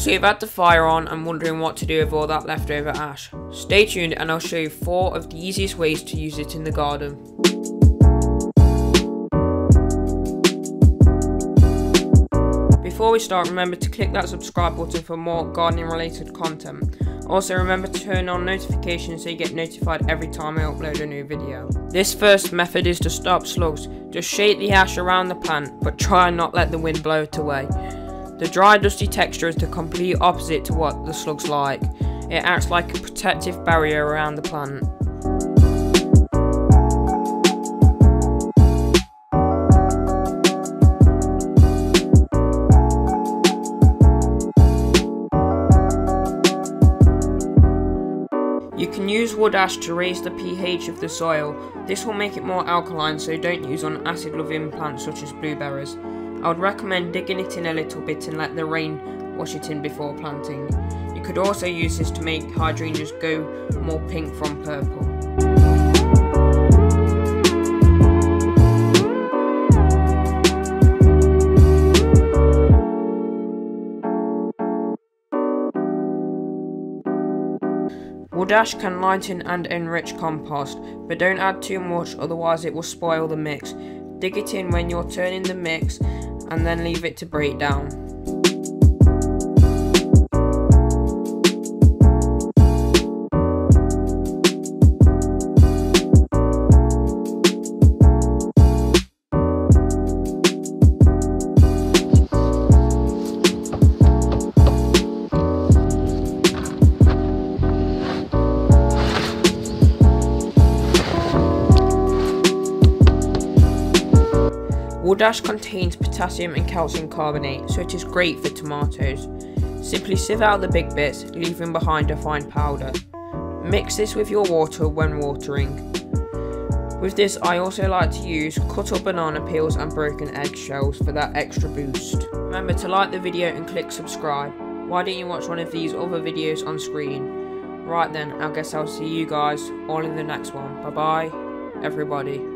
So you've had the fire on and wondering what to do with all that leftover ash. Stay tuned and I'll show you 4 of the easiest ways to use it in the garden. Before we start, remember to click that subscribe button for more gardening related content. Also remember to turn on notifications so you get notified every time I upload a new video. This first method is to stop slugs. Just shake the ash around the plant, but try and not let the wind blow it away. The dry dusty texture is the complete opposite to what the slugs like. It acts like a protective barrier around the plant. You can use wood ash to raise the pH of the soil. This will make it more alkaline, so don't use on acid loving plants such as blueberries. I would recommend digging it in a little bit and let the rain wash it in before planting. You could also use this to make hydrangeas go more pink from purple. Wood ash can lighten and enrich compost, but don't add too much, otherwise it will spoil the mix. Dig it in when you're turning the mix and then leave it to break down. Wood ash contains potassium and calcium carbonate, so it is great for tomatoes. Simply sieve out the big bits, leaving behind a fine powder. Mix this with your water when watering. With this, I also like to use cut up banana peels and broken eggshells for that extra boost. Remember to like the video and click subscribe. Why don't you watch one of these other videos on screen? Right then, I guess I'll see you guys all in the next one. Bye bye, everybody.